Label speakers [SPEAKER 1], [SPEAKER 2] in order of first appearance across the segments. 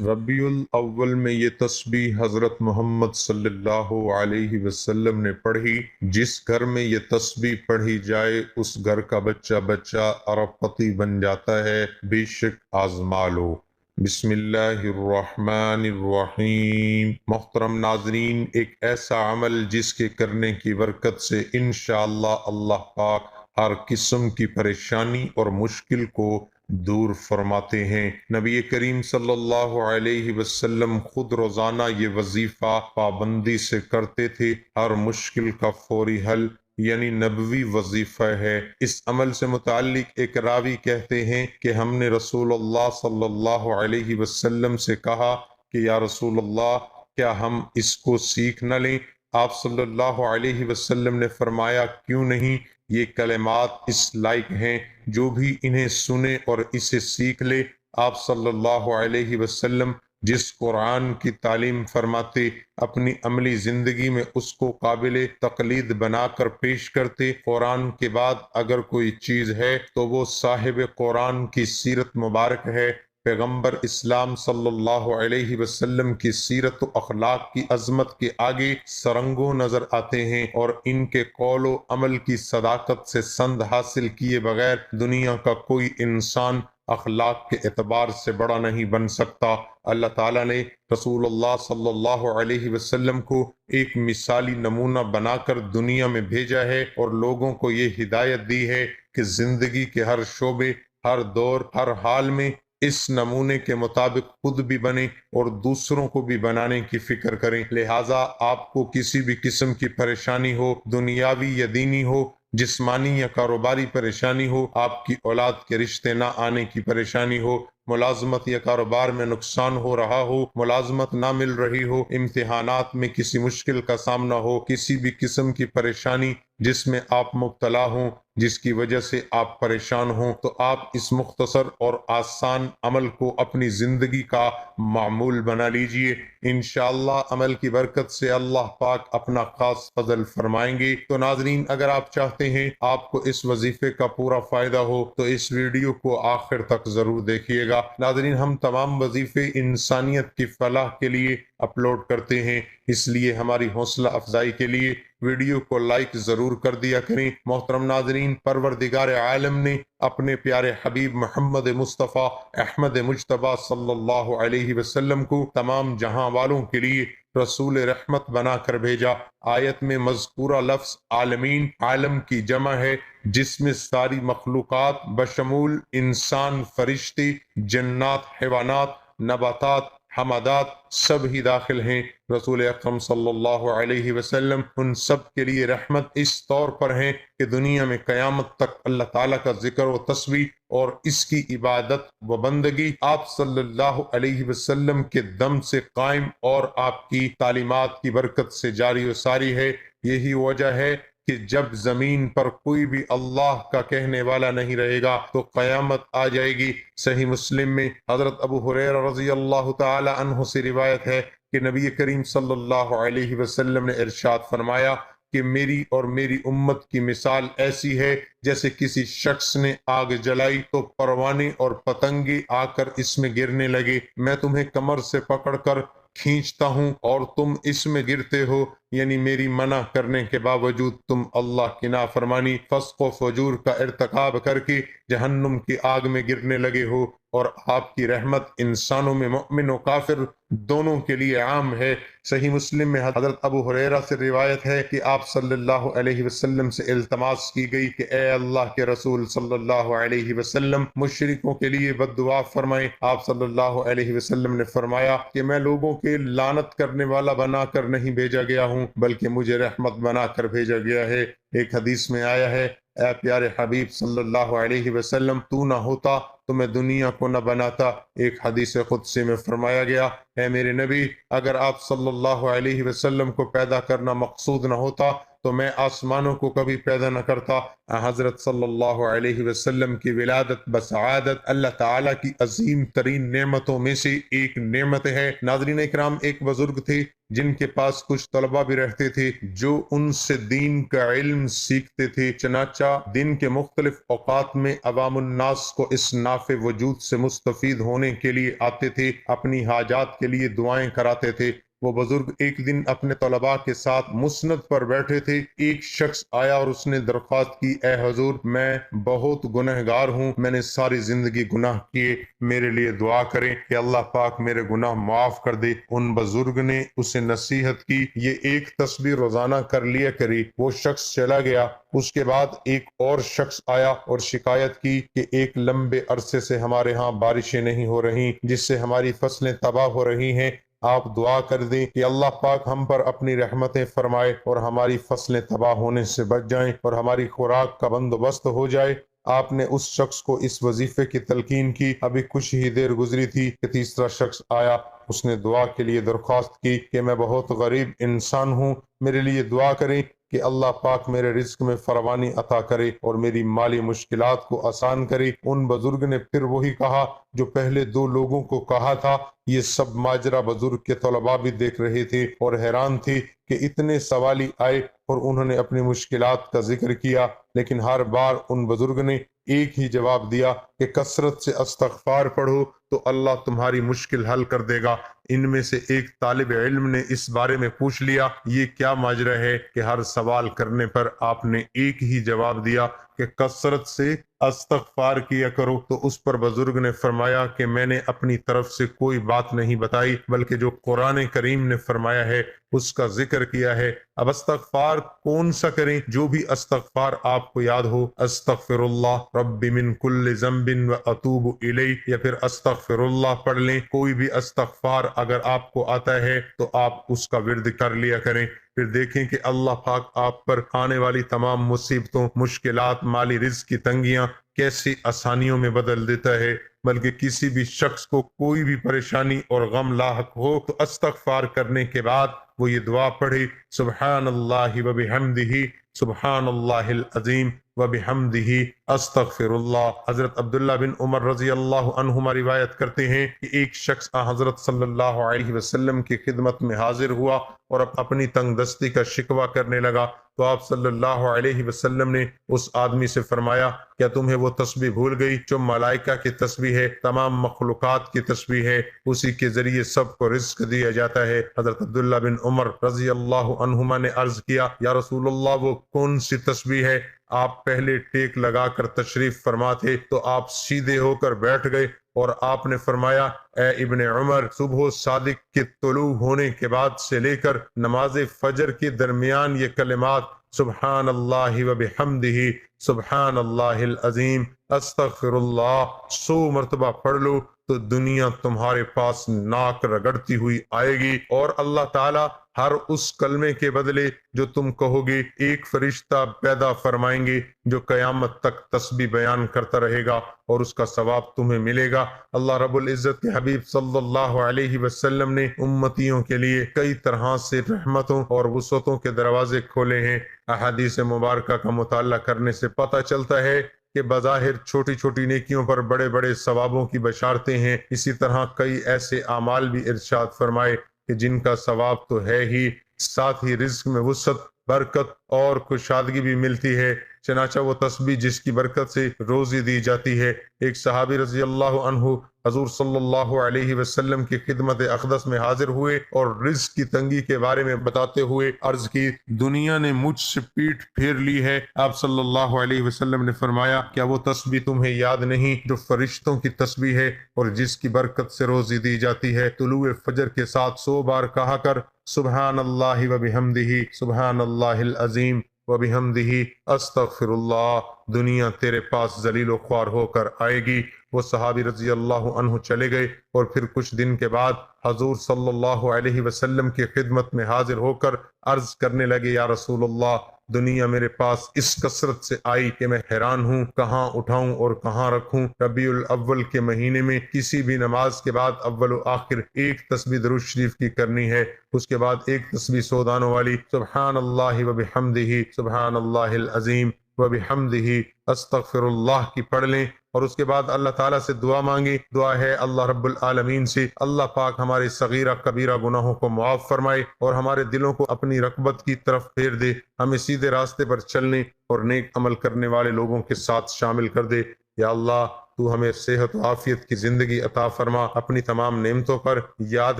[SPEAKER 1] ربیع الاول میں یہ تسبیح حضرت محمد صلی اللہ علیہ وسلم نے پڑھی۔ جس گھر میں یہ تسبیح پڑھی جائے اس گھر کا بچہ بچہ ارب پتی بن جاتا ہے، بے شک آزما لو۔ بسم اللہ الرحمن الرحیم۔ محترم ناظرین، ایک ایسا عمل جس کے کرنے کی برکت سے انشاءاللہ اللہ پاک ہر قسم کی پریشانی اور مشکل کو دور فرماتے ہیں۔ نبی کریم صلی اللہ علیہ وسلم خود روزانہ یہ وظیفہ پابندی سے کرتے تھے۔ ہر مشکل کا فوری حل یعنی نبوی وظیفہ ہے۔ اس عمل سے متعلق ایک راوی کہتے ہیں کہ ہم نے رسول اللہ صلی اللہ علیہ وسلم سے کہا کہ یا رسول اللہ، کیا ہم اس کو سیکھ نہ لیں؟ آپ صلی اللہ علیہ وسلم نے فرمایا، کیوں نہیں؟ یہ کلمات اس لائق ہیں، جو بھی انہیں سنے اور اسے سیکھ لے۔ آپ صلی اللہ علیہ وسلم جس قرآن کی تعلیم فرماتے، اپنی عملی زندگی میں اس کو قابل تقلید بنا کر پیش کرتے۔ قرآن کے بعد اگر کوئی چیز ہے تو وہ صاحب قرآن کی سیرت مبارک ہے۔ پیغمبر اسلام صلی اللہ علیہ وسلم کی سیرت و اخلاق کی عظمت کے آگے سرنگوں نظر آتے ہیں، اور ان کے قول و عمل کی صداقت سے سند حاصل کیے بغیر دنیا کا کوئی انسان اخلاق کے اعتبار سے بڑا نہیں بن سکتا۔ اللہ تعالیٰ نے رسول اللہ صلی اللہ علیہ وسلم کو ایک مثالی نمونہ بنا کر دنیا میں بھیجا ہے، اور لوگوں کو یہ ہدایت دی ہے کہ زندگی کے ہر شعبے، ہر دور، ہر حال میں اس نمونے کے مطابق خود بھی بنیں اور دوسروں کو بھی بنانے کی فکر کریں۔ لہٰذا آپ کو کسی بھی قسم کی پریشانی ہو، دنیاوی یا دینی ہو، جسمانی یا کاروباری پریشانی ہو، آپ کی اولاد کے رشتے نہ آنے کی پریشانی ہو، ملازمت یا کاروبار میں نقصان ہو رہا ہو، ملازمت نہ مل رہی ہو، امتحانات میں کسی مشکل کا سامنا ہو، کسی بھی قسم کی پریشانی جس میں آپ مبتلا ہوں، جس کی وجہ سے آپ پریشان ہوں، تو آپ اس مختصر اور آسان عمل کو اپنی زندگی کا معمول بنا لیجئے۔ انشاءاللہ عمل کی برکت سے اللہ پاک اپنا خاص فضل فرمائیں گے۔ تو ناظرین، اگر آپ چاہتے ہیں آپ کو اس وظیفے کا پورا فائدہ ہو تو اس ویڈیو کو آخر تک ضرور دیکھیے گا۔ ناظرین، ہم تمام وظیفے انسانیت کی فلاح کے لیے اپلوڈ کرتے ہیں، اس لیے ہماری حوصلہ افزائی کے لیے ویڈیو کو لائک ضرور کر دیا کریں۔ محترم ناظرین، پروردگار عالم نے اپنے پیارے حبیب محمد مصطفیٰ احمد مجتبیٰ صلی اللہ علیہ وسلم کو تمام جہاں والوں کے لیے رسول رحمت بنا کر بھیجا۔ آیت میں مذکورہ لفظ عالمین عالم کی جمع ہے، جس میں ساری مخلوقات بشمول انسان، فرشتے، جنات، حیوانات، نباتات، حمادات سب ہی داخل ہیں۔ رسول اکرم صلی اللہ علیہ وسلم ان سب کے لیے رحمت اس طور پر ہیں کہ دنیا میں قیامت تک اللہ تعالیٰ کا ذکر و تسبیح اور اس کی عبادت و بندگی آپ صلی اللہ علیہ وسلم کے دم سے قائم اور آپ کی تعلیمات کی برکت سے جاری و ساری ہے۔ یہی وجہ ہے کہ جب زمین پر کوئی بھی اللہ کا کہنے والا نہیں رہے گا تو قیامت آ جائے گی۔ صحیح مسلم میں حضرت ابو ہریرہ رضی اللہ تعالی عنہ سے روایت ہے کہ نبی کریم صلی اللہ علیہ وسلم نے ارشاد فرمایا کہ میری اور میری امت کی مثال ایسی ہے جیسے کسی شخص نے آگ جلائی تو پروانے اور پتنگے آ کر اس میں گرنے لگے۔ میں تمہیں کمر سے پکڑ کر کھینچتا ہوں اور تم اس میں گرتے ہو، یعنی میری منع کرنے کے باوجود تم اللہ کی نافرمانی، فسق و فجور کا ارتکاب کر کے جہنم کی آگ میں گرنے لگے ہو، اور آپ کی رحمت انسانوں میں مؤمن و کافر دونوں کے لیے عام ہے۔ صحیح مسلم میں حضرت ابو ہریرہ سے روایت ہے کہ آپ صلی اللہ علیہ وسلم سے التماس کی گئی کہ اے اللہ کے رسول صلی اللہ علیہ وسلم، مشرکوں کے لیے بد دعا فرمائیں۔ آپ صلی اللہ علیہ وسلم نے فرمایا کہ میں لوگوں کے لعنت کرنے والا بنا کر نہیں بھیجا گیا ہوں، بلکہ مجھے رحمت بنا کر بھیجا گیا ہے۔ ایک حدیث میں آیا ہے، اے پیارے حبیب صلی اللہ علیہ وسلم، تو نہ ہوتا تو میں دنیا کو نہ بناتا۔ ایک حدیث قدسی میں فرمایا گیا، اے میرے نبی، اگر آپ صلی اللہ علیہ وسلم کو پیدا کرنا مقصود نہ ہوتا تو میں آسمانوں کو کبھی پیدا نہ کرتا۔ حضرت صلی اللہ علیہ وسلم کی ولادت بسعادت اللہ تعالیٰ کی عظیم ترین نعمتوں میں سے ایک نعمت ہے۔ ناظرین اکرام، ایک بزرگ تھے جن کے پاس کچھ طلبہ بھی رہتے تھے جو ان سے دین کا علم سیکھتے تھے، چنانچہ دن کے مختلف اوقات میں عوام الناس کو اس نافع وجود سے مستفید ہونے کے لیے آتے تھے، اپنی حاجات کے لیے دعائیں کراتے تھے۔ وہ بزرگ ایک دن اپنے طلباء کے ساتھ مسند پر بیٹھے تھے، ایک شخص آیا اور اس نے درخواست کی، اے حضور، میں بہت گنہگار ہوں، میں نے ساری زندگی گناہ کیے، میرے لیے دعا کریں کہ اللہ پاک میرے گناہ معاف کر دے۔ ان بزرگ نے اسے نصیحت کی، یہ ایک تسبیح روزانہ کر لیا کری۔ وہ شخص چلا گیا۔ اس کے بعد ایک اور شخص آیا اور شکایت کی کہ ایک لمبے عرصے سے ہمارے ہاں بارشیں نہیں ہو رہی، جس سے ہماری فصلیں تباہ ہو رہی ہیں، آپ دعا کر دیں کہ اللہ پاک ہم پر اپنی رحمتیں فرمائے اور ہماری فصلیں تباہ ہونے سے بچ جائیں اور ہماری خوراک کا بندوبست ہو جائے۔ آپ نے اس شخص کو اس وظیفے کی تلقین کی۔ ابھی کچھ ہی دیر گزری تھی کہ تیسرا شخص آیا، اس نے دعا کے لیے درخواست کی کہ میں بہت غریب انسان ہوں، میرے لیے دعا کریں کہ اللہ پاک میرے رزق میں فراوانی عطا کرے اور میری مالی مشکلات کو آسان کرے۔ ان بزرگ نے پھر وہی کہا جو پہلے دو لوگوں کو کہا تھا۔ یہ سب ماجرا بزرگ کے طلباء بھی دیکھ رہے تھے اور حیران تھے کہ اتنے سوالی آئے اور انہوں نے اپنی مشکلات کا ذکر کیا، لیکن ہر بار ان بزرگ نے ایک ہی جواب دیا کہ کثرت سے استغفار پڑھو تو اللہ تمہاری مشکل حل کر دے گا۔ ان میں سے ایک طالب علم نے اس بارے میں پوچھ لیا، یہ کیا ماجرا ہے کہ ہر سوال کرنے پر آپ نے ایک ہی جواب دیا کہ کثرت سے استغفار کیا کرو؟ تو اس پر بزرگ نے فرمایا کہ میں نے اپنی طرف سے کوئی بات نہیں بتائی، بلکہ جو قرآن کریم نے فرمایا ہے اس کا ذکر کیا ہے۔ اب استغفار کون سا کریں؟ جو بھی استغفار آپ کو یاد ہو، استغفر اللہ رب من کل ذنب و اتوب الیہ، یا پھر استغفر اللہ پڑھ لیں۔ کوئی بھی استغفار اگر آپ کو آتا ہے تو آپ اس کا ورد کر لیا کریں، پھر دیکھیں کہ اللہ پاک آپ پر آنے والی تمام مصیبتوں، مشکلات، مالی رزق کی تنگیاں کیسی آسانیوں میں بدل دیتا ہے۔ بلکہ کسی بھی شخص کو کوئی بھی پریشانی اور غم لاحق ہو تو استغفار کرنے کے بعد وہ یہ دعا پڑھے، سبحان اللہ و بحمدہ، سبحان اللہ العظیم و بحمدہ، استغفر اللہ۔ حضرت عبداللہ بن عمر رضی اللہ عنہما روایت کرتے ہیں کہ ایک شخص حضرت صلی اللہ علیہ وسلم کی خدمت میں حاضر ہوا اور اپنی تنگ دستی کا شکوہ کرنے لگا، تو آپ صلی اللہ علیہ وسلم نے اس آدمی سے فرمایا، کیا تمہیں وہ تسبیح بھول گئی جو ملائکہ کی تسبیح ہے، تمام مخلوقات کی تسبیح ہے، اسی کے ذریعے سب کو رزق دیا جاتا ہے؟ حضرت عبداللہ بن عمر رضی اللہ عنہما نے عرض کیا، یا رسول اللہ، وہ کون سی تسبیح ہے؟ آپ پہلے ٹیک لگا کر تشریف فرما تھے تو آپ سیدھے ہو کر بیٹھ گئے اور آپ نے فرمایا، اے ابن عمر، صبح صادق کے طلوع ہونے کے بعد سے لے کر نماز فجر کے درمیان یہ کلمات سبحان اللہ و بحمدہ، سبحان اللہ العظیم، استغفر اللہ 100 مرتبہ پڑھ لو تو دنیا تمہارے پاس ناک رگڑتی ہوئی آئے گی، اور اللہ تعالی ہر اس کلمے کے بدلے جو تم کہو گے ایک فرشتہ پیدا فرمائیں گے جو قیامت تک تسبیح بیان کرتا رہے گا اور اس کا ثواب تمہیں ملے گا۔ اللہ رب العزت کے حبیب صلی اللہ علیہ وسلم نے امتیوں کے لیے کئی طرح سے رحمتوں اور وسعتوں کے دروازے کھولے ہیں۔ احادیث مبارکہ کا مطالعہ کرنے سے پتہ چلتا ہے کہ بظاہر چھوٹی چھوٹی نیکیوں پر بڑے بڑے ثوابوں کی بشارتیں ہیں، اسی طرح کئی ایسے اعمال بھی ارشاد فرمائے کہ جن کا ثواب تو ہے ہی، ساتھ ہی رزق میں وسعت، برکت اور کشادگی بھی ملتی ہے۔ چنانچہ وہ تسبیح جس کی برکت سے روزی دی جاتی ہے۔ ایک صحابی رضی اللہ عنہ حضور صلی اللہ علیہ وسلم کی خدمت اقدس میں حاضر ہوئے اور رزق کی تنگی کے بارے میں بتاتے ہوئے عرض کی، دنیا نے مجھ سے پیٹھ پھیر لی ہے۔ آپ صلی اللہ علیہ وسلم نے فرمایا، کیا وہ تسبیح تمہیں یاد نہیں جو فرشتوں کی تسبیح ہے اور جس کی برکت سے روزی دی جاتی ہے؟ طلوع فجر کے ساتھ 100 بار کہا کر، سبحان اللہ و بحمدہ، سبحان اللہ العظیم و بحمدہ، استغفر اللہ، دنیا تیرے پاس ذلیل و خوار ہو کر آئے گی۔ وہ صحابی رضی اللہ عنہ چلے گئے اور پھر کچھ دن کے بعد حضور صلی اللہ علیہ وسلم کی خدمت میں حاضر ہو کر عرض کرنے لگے، یا رسول اللہ، دنیا میرے پاس اس کثرت سے آئی کہ میں حیران ہوں کہاں اٹھاؤں اور کہاں رکھوں۔ ربیع الاول کے مہینے میں کسی بھی نماز کے بعد اول و آخر ایک تسبیح درود شریف کی کرنی ہے، اس کے بعد ایک تسبیح 100 دانوں والی سبحان اللہ و بحمدہ سبحان اللہ العظیم و بحمدہ استغفر اللہ کی پڑھ لیں، اور اس کے بعد اللہ تعالیٰ سے دعا مانگی۔ دعا ہے اللہ رب العالمین سے اللہ پاک ہمارے صغیرہ کبیرہ گناہوں کو معاف فرمائے اور ہمارے دلوں کو اپنی رغبت کی طرف پھیر دے، ہمیں سیدھے راستے پر چلنے اور نیک عمل کرنے والے لوگوں کے ساتھ شامل کر دے۔ یا اللہ تو ہمیں صحت و عافیت کی زندگی عطا فرما، اپنی تمام نعمتوں پر یاد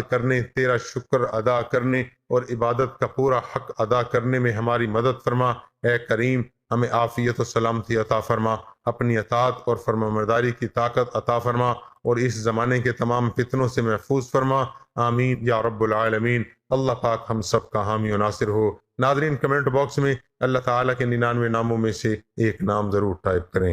[SPEAKER 1] کرنے، تیرا شکر ادا کرنے اور عبادت کا پورا حق ادا کرنے میں ہماری مدد فرما۔ اے کریم ہمیں عافیت و سلامتی عطا فرما، اپنی اطاعت اور فرمانبرداری کی طاقت عطا فرما اور اس زمانے کے تمام فتنوں سے محفوظ فرما۔ آمین یا رب العالمین۔ اللہ پاک ہم سب کا حامی و ناصر ہو۔ ناظرین کمنٹ باکس میں اللہ تعالیٰ کے 99 ناموں میں سے ایک نام ضرور ٹائپ کریں۔